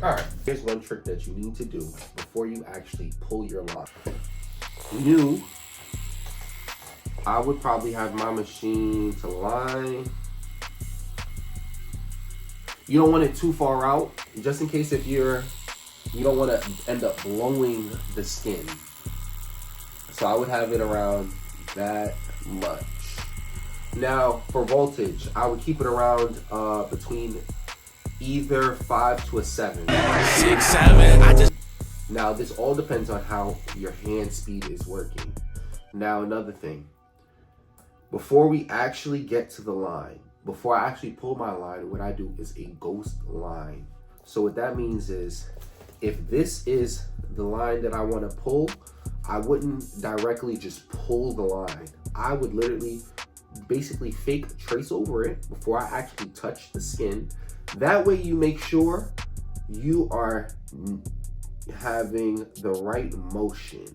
All right, here's one trick that you need to do before you actually pull your line. I would probably have my machine to line. You don't want it too far out, just in case if you don't want to end up blowing the skin. So I would have it around that much. Now for voltage, I would keep it around between either 5 to a 7. 6, 7. Now this all depends on how your hand speed is working. Now another thing, before we actually get to the line, before I actually pull my line, what I do is a ghost line. So what that means is, if this is the line that I want to pull, I wouldn't directly just pull the line. I would literally basically fake trace over it before I actually touch the skin. That way you make sure you are having the right motion.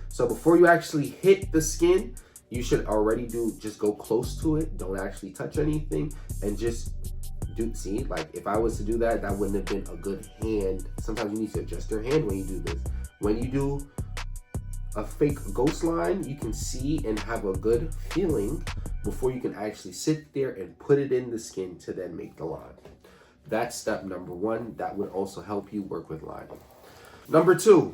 So before you actually hit the skin, you should already just go close to it. Don't actually touch anything and just see, like if I was to do that, that wouldn't have been a good hand. Sometimes you need to adjust your hand when you do this. When you do a fake ghost line, you can see and have a good feeling before you can actually sit there and put it in the skin to then make the line. That's step number 1. That would also help you work with lining. Number 2,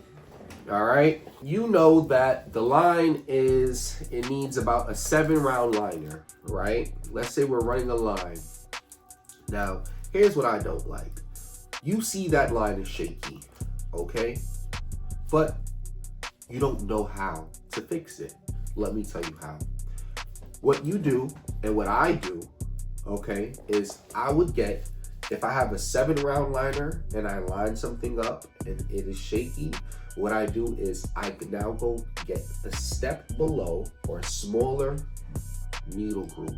all right, you know that the line it needs about a 7-round liner, right? Let's say we're running a line. Now, here's what I don't like. You see that line is shaky, okay? But you don't know how to fix it. Let me tell you how. What you do and what I do, okay, is I would get, if I have a 7-round liner and I line something up and it is shaky, what I do is I can now go get a step below or a smaller needle group.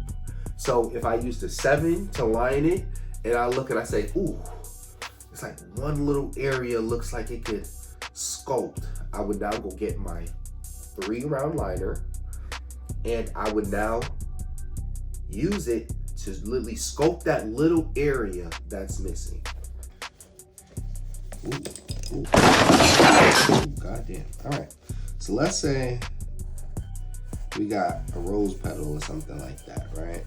So if I use the 7 to line it and I look and I say, ooh, it's like one little area looks like it could sculpt, I would now go get my 3-round liner and I would now use it to literally sculpt that little area that's missing. Ooh, ooh. Ooh, goddamn. All right. So let's say we got a rose petal or something like that, right?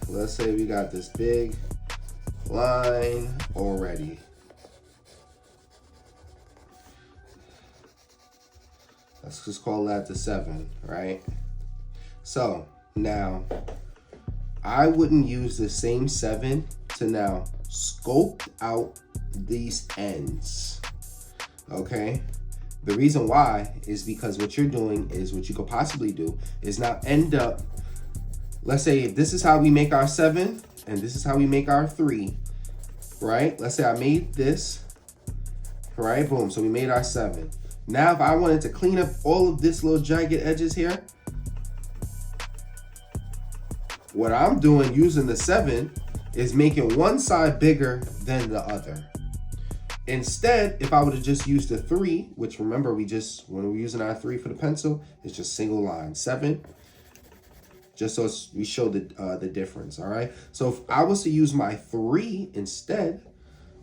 Let's say we got this big line already. Let's just call that the 7, right? So now I wouldn't use the same 7 to now sculpt out these ends, okay? The reason why is because what you're doing is, what you could possibly do is now end up, let's say if this is how we make our 7 and this is how we make our 3, right? Let's say I made this, right? Boom, so we made our 7. Now if I wanted to clean up all of this little jagged edges here, what I'm doing using the 7 is making one side bigger than the other. Instead, if I would have just used the 3, which remember when we're using our 3 for the pencil, it's just single line. 7, just so we show the difference, all right? So if I was to use my 3 instead,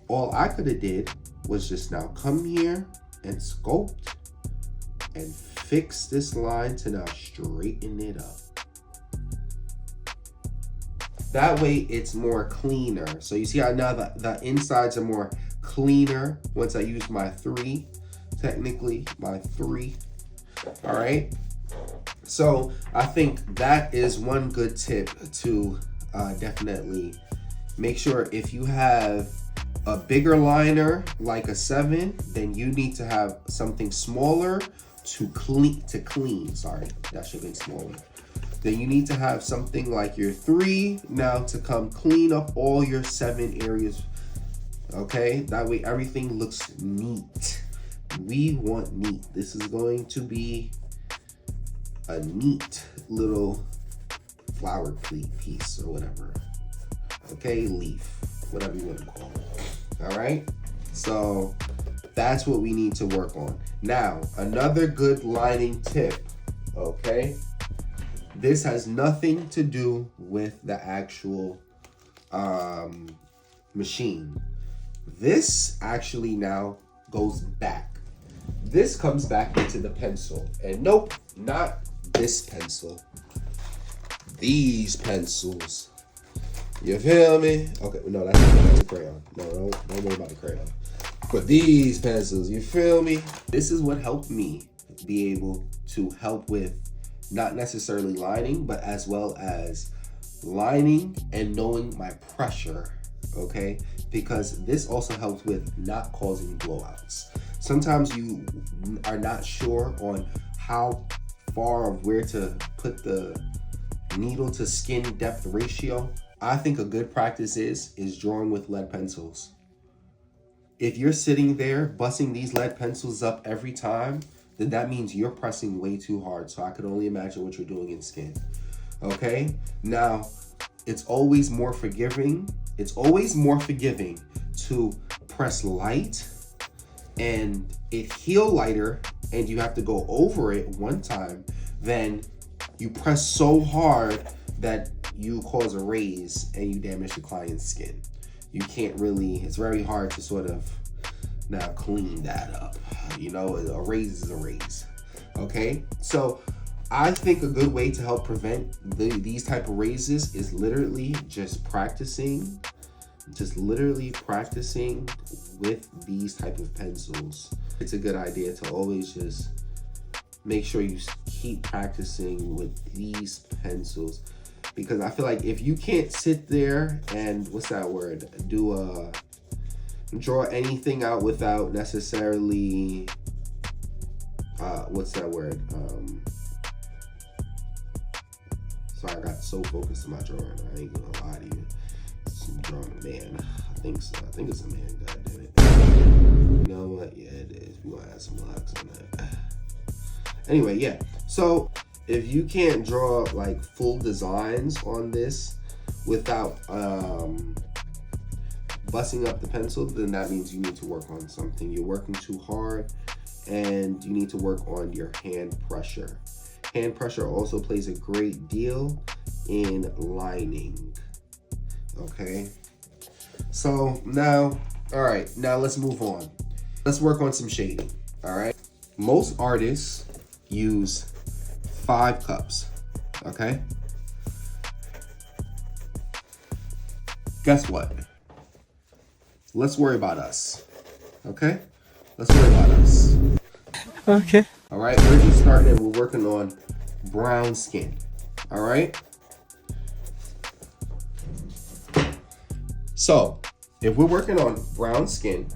all I could have did was just now come here and sculpt and fix this line to now straighten it up. That way it's more cleaner. So you see how now the insides are more cleaner once I use my 3, technically my 3, all right? So I think that is one good tip to definitely make sure. If you have a bigger liner like a 7, then you need to have something smaller to clean. Sorry, that should have been smaller. Then you need to have something like your 3 now to come clean up all your 7 areas. Okay, that way everything looks neat. We want neat. This is going to be a neat little flower piece or whatever. Okay, leaf, whatever you want to call it. All right, so that's what we need to work on. Now, another good lining tip, okay? This has nothing to do with the actual machine. This actually now goes back. This comes back into the pencil. And nope, not this pencil. These pencils. You feel me? Okay, no, that's a crayon. No, don't worry about the crayon. But these pencils, you feel me? This is what helped me be able to help with not necessarily lining, but as well as lining and knowing my pressure, okay? Because this also helps with not causing blowouts. Sometimes you are not sure on how far of where to put the needle to skin depth ratio. I think a good practice is drawing with lead pencils. If you're sitting there busting these lead pencils up every time, then that means you're pressing way too hard. So I could only imagine what you're doing in skin. Okay? Now, it's always more forgiving. It's always more forgiving to press light and it heal lighter and you have to go over it one time, then you press so hard that you cause a raise and you damage the client's skin. You can't really, it's very hard to sort of now clean that up. You know, a raise is a raise. Okay? So I think a good way to help prevent these type of raises is literally just practicing. Just literally practicing with these type of pencils. It's a good idea to always just make sure you keep practicing with these pencils, because I feel like if you can't sit there and draw anything out without necessarily sorry, I got so focused on my drawing. I ain't gonna lie to you. I'm drawing a man. I think so. I think it's a man. God damn it. You know what? Yeah, it is. We gonna add some locks on that. Anyway, yeah. So if you can't draw like full designs on this without busting up the pencil, then that means you need to work on something. You're working too hard and you need to work on your hand pressure. Hand pressure also plays a great deal in lining. Okay, so now, all right, now let's move on. Let's work on some shading. All right, most artists use 5 cups. Okay, guess what? Let's worry about us. Okay, let's worry about us. Okay. All right, we're just starting and we're working on brown skin. All right. So if we're working on brown skin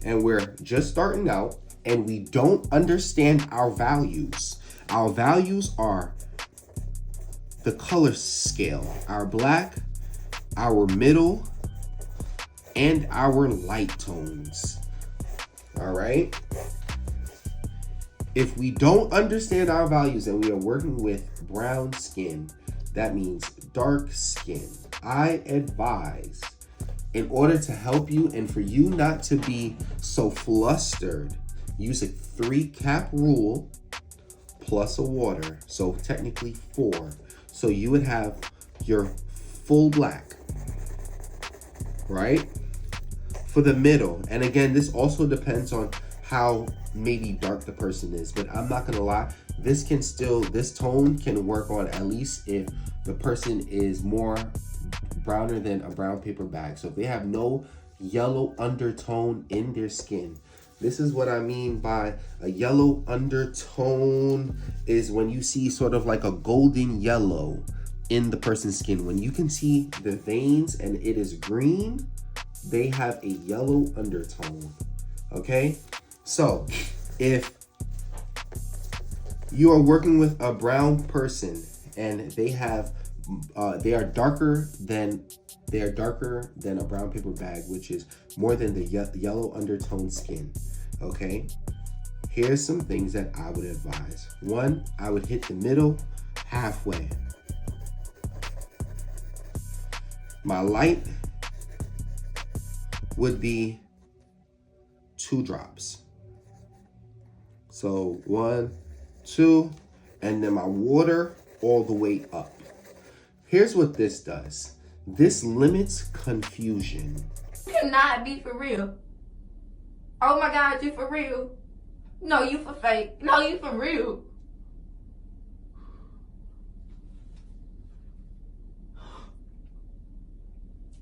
and we're just starting out and we don't understand our values are the color scale, our black, our middle, and our light tones. All right. If we don't understand our values and we are working with brown skin, that means dark skin. I advise, in order to help you and for you not to be so flustered, use a 3-cap rule plus a water. So technically 4. So you would have your full black, right? For the middle. And again, this also depends on how maybe dark the person is, but I'm not gonna lie, this tone can work on at least if the person is more browner than a brown paper bag. So if they have no yellow undertone in their skin, this is what I mean by a yellow undertone, is when you see sort of like a golden yellow in the person's skin. When you can see the veins and it is green, they have a yellow undertone. Okay, so if you are working with a brown person and they are darker than a brown paper bag, which is more than the yellow undertone skin. Okay, here's some things that I would advise. 1, I would hit the middle halfway. My light would be 2 drops. So 1, 2, and then my water all the way up. Here's what this does. This limits confusion. You cannot be for real. Oh my God, you for real? No, you for fake. No, you for real.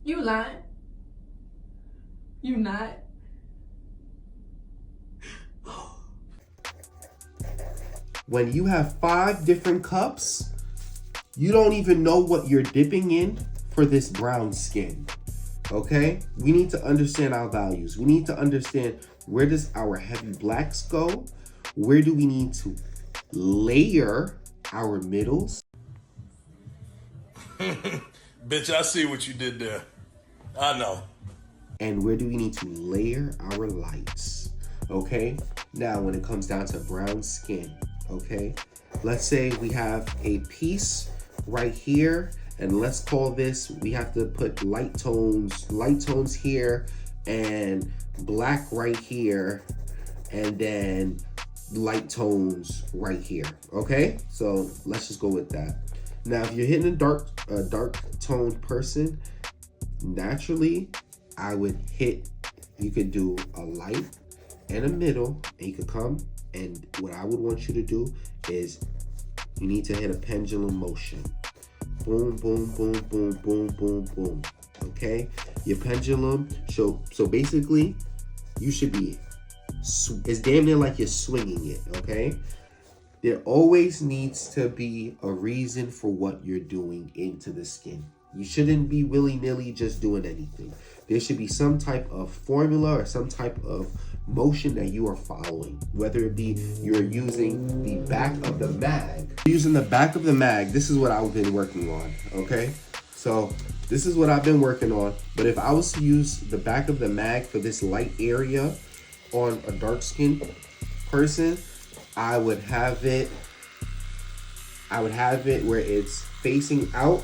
You lying? You not? When you have 5 different cups, you don't even know what you're dipping in for this brown skin. Okay? We need to understand our values. We need to understand, where does our heavy blacks go? Where do we need to layer our middles? Bitch, I see what you did there. I know. And where do we need to layer our lights? Okay? Now, when it comes down to brown skin, okay? Let's say we have a piece right here, and let's call this, we have to put light tones here, and black right here, and then light tones right here. Okay, so let's just go with that. Now, if you're hitting a dark toned person, naturally I would hit, you could do a light and a middle, and you could come, and what I would want you to do is you need to hit a pendulum motion. Boom, boom, boom, boom, boom, boom, boom. Okay, your pendulum. So basically, you should be. It's damn near like you're swinging it. Okay. There always needs to be a reason for what you're doing into the skin. You shouldn't be willy-nilly just doing anything. There should be some type of formula or some type of motion that you are following, whether it be you're using the back of the mag. Using the back of the mag, this is what I've been working on, okay? So this is what I've been working on, but if I was to use the back of the mag for this light area on a dark skinned person, I would have it where it's facing out,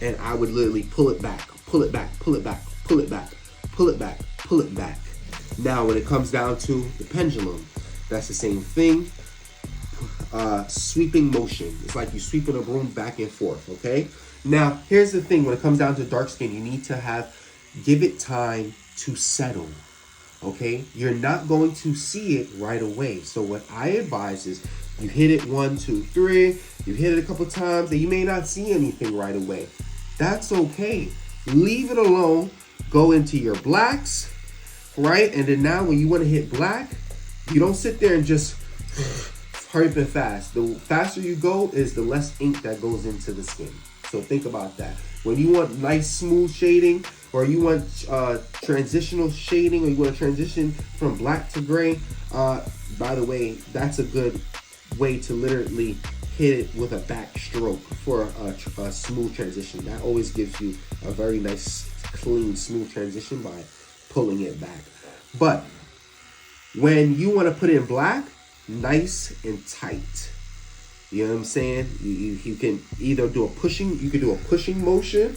and I would literally pull it back, pull it back, pull it back, pull it back, pull it back, pull it back. Now, when it comes down to the pendulum, that's the same thing. Sweeping motion. It's like you sweeping a broom back and forth, okay? Now, here's the thing. When it comes down to dark skin, you need to give it time to settle, okay? You're not going to see it right away. So what I advise is you hit it 1, 2, 3. You hit it a couple times, and you may not see anything right away. That's okay. Leave it alone. Go into your blacks, right? And then now when you want to hit black, you don't sit there and just hurry up and fast. The faster you go is the less ink that goes into the skin. So think about that. When you want nice smooth shading, or you want transitional shading, or you want to transition from black to gray, by the way, that's a good way to literally hit it with a back stroke for a smooth transition. That always gives you a very nice, clean, smooth transition by pulling it back. But when you want to put in black, nice and tight. You know what I'm saying? You can either do a pushing, you could do a pushing motion,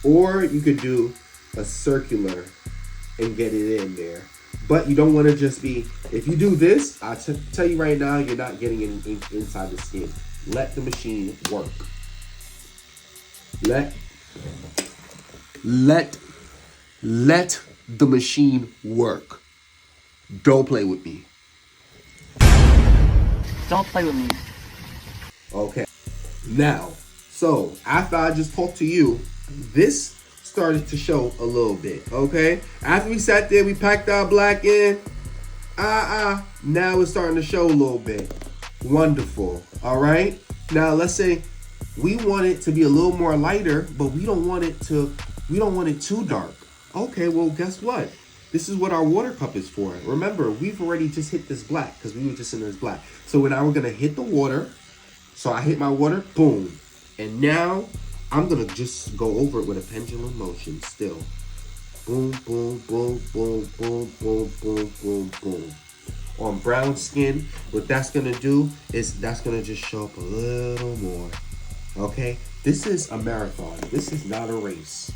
or you could do a circular and get it in there. But you don't want to just be, if you do this, I'll tell you right now, you're not getting any ink inside the skin. Let the machine work. Let the machine work. Don't play with me. Don't play with me. Okay. Now, so after I just talked to you, this started to show a little bit, okay? After we sat there, we packed our black in. Now it's starting to show a little bit. Wonderful. All right. Now let's say we want it to be a little more lighter, but we don't want it too dark. Okay, well, guess what? This is what our water cup is for. Remember, we've already just hit this black because we were just in this black. So now we're gonna hit the water. So I hit my water, boom. And now I'm gonna just go over it with a pendulum motion still. Boom, boom, boom, boom, boom, boom, boom, boom, boom. On brown skin, what that's gonna do is that's gonna just show up a little more. Okay? This is a marathon. This is not a race.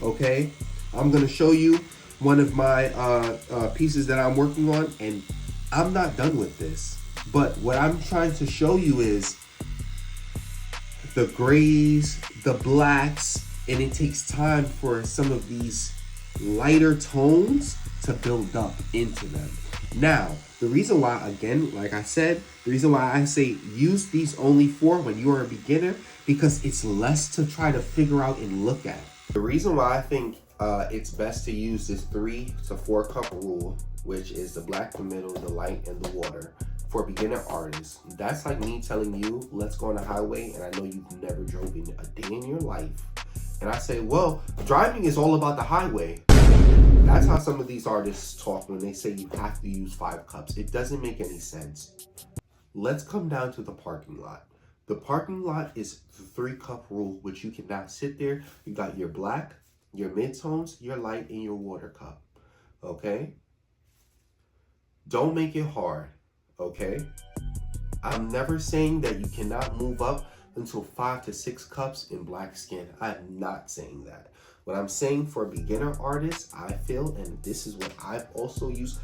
Okay? I'm gonna show you one of my pieces that I'm working on, and I'm not done with this. But what I'm trying to show you is the grays, the blacks, And it takes time for some of these lighter tones to build up into them. Now, the reason why, again, like I said, the reason why I say use these only 4 when you are a beginner, because it's less to try to figure out and look at. The reason why I think it's best to use this 3 to 4 cup rule, which is the black, the middle, the light, and the water, for beginner artists, that's like me telling you, let's go on the highway, and I know you've never driven a day in your life. And I say, well, driving is all about the highway. That's how some of these artists talk when they say you have to use 5 cups. It doesn't make any sense. Let's come down to the parking lot. The parking lot is the 3 cup rule, which you can now sit there. You got your black, your mid-tones, your light, and your water cup. Okay? Don't make it hard. Okay? I'm never saying that you cannot move up until 5 to 6 cups in black skin. I'm not saying that. What I'm saying for beginner artists, I feel, and this is what I've also used.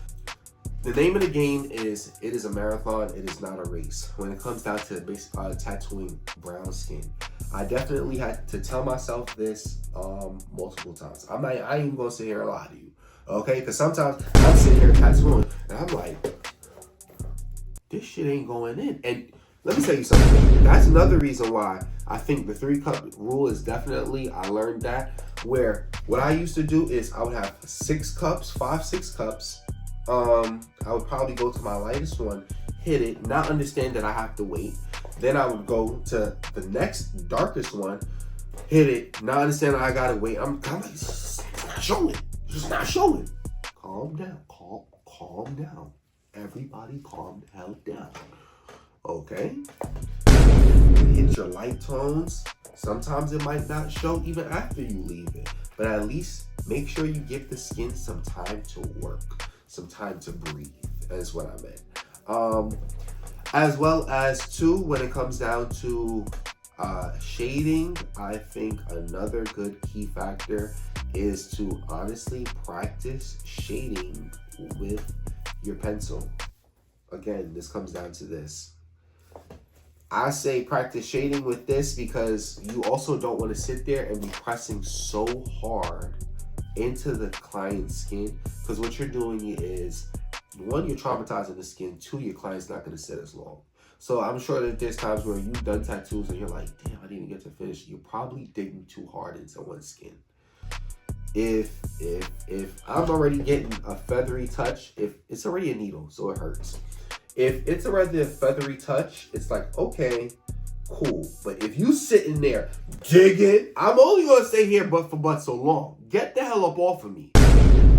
The name of the game is, it is a marathon, it is not a race. When it comes down to tattooing brown skin, I definitely had to tell myself this multiple times. I ain't even gonna sit here and lie to you, okay? Because sometimes I'm sitting here tattooing, and I'm like, this shit ain't going in. And let me tell you something. That's another reason why I think the 3 cup rule is definitely, I learned that, where what I used to do is I would have 6 cups, 5, 6 cups. I would probably go to my lightest one, hit it, not understand that I have to wait. Then I would go to the next darkest one, hit it, not understand that I gotta wait. I'm like, it's not showing. It's just not showing. Calm down. Calm down. Everybody calm the hell down. Okay? Hit your light tones. Sometimes it might not show even after you leave it. But at least make sure you give the skin some time to work. Some time to breathe, is what I meant. As well as, too, when it comes down to shading, I think another good key factor is to honestly practice shading with your pencil. Again, this comes down to this. I say practice shading with this because you also don't want to sit there and be pressing so hard into the client's skin, because what you're doing is, 1, you're traumatizing the skin, 2, your client's not going to sit as long. So I'm sure that there's times where you've done tattoos and you're like, damn, I didn't get to finish. You're probably digging too hard into someone's skin. If I'm already getting a feathery touch, if it's already a needle, so it hurts. If it's already a feathery touch, it's like, okay, cool. But if you sitting there digging, I'm only gonna stay here but so long. Get the hell up off of me.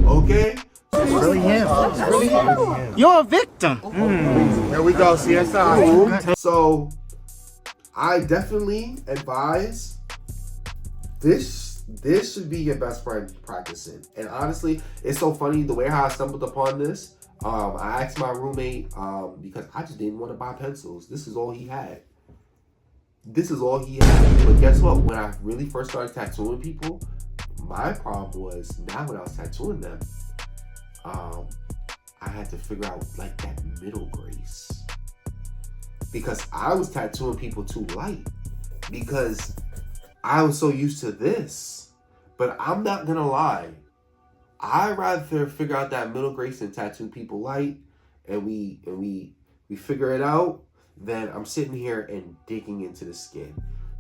Okay? It's really him. It's really him. You're a victim. Here we go, CSI. So I definitely advise this should be your best friend practicing. And honestly, it's so funny the way how I stumbled upon this. I asked my roommate because I just didn't want to buy pencils. This is all he had. But guess what? When I really first started tattooing people, my problem was now when I was tattooing them, I had to figure out like that middle grace. Because I was tattooing people too light. Because I was so used to this. But I'm not gonna lie. I'd rather figure out that middle grace and tattoo people light, and we figure it out, than I'm sitting here and digging into the skin.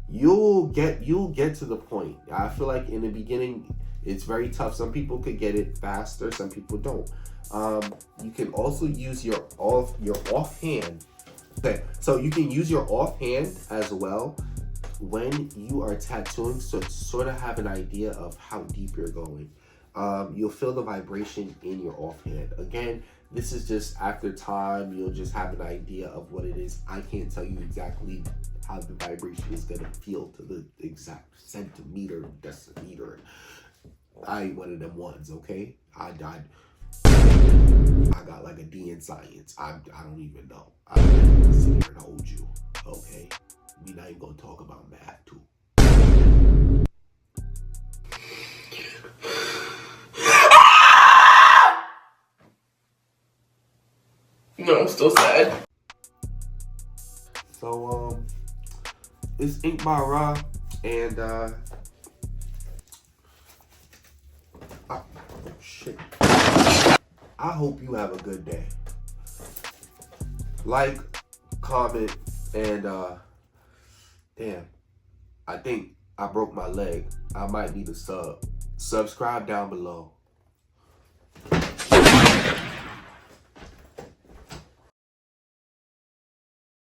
You'll get to the point. I feel like in the beginning it's very tough. Some people could get it faster, some people don't. You can also use your offhand. Okay, so you can use your offhand as well when you are tattooing, so to sort of have an idea of how deep you're going. You'll feel the vibration in your offhand. Again, this is just after time, you'll just have an idea of what it is. I can't tell you exactly how the vibration is gonna feel to the exact centimeter, decimeter. I ain't one of them ones, okay? I got like a D in science. I don't even know. I'm gonna sit here and hold you, okay? We not even gonna talk about math too. No, I'm still sad. So, it's Ink by Ra, and shit. I hope you have a good day. Like, comment, and damn, I think I broke my leg. I might need a sub. Subscribe down below.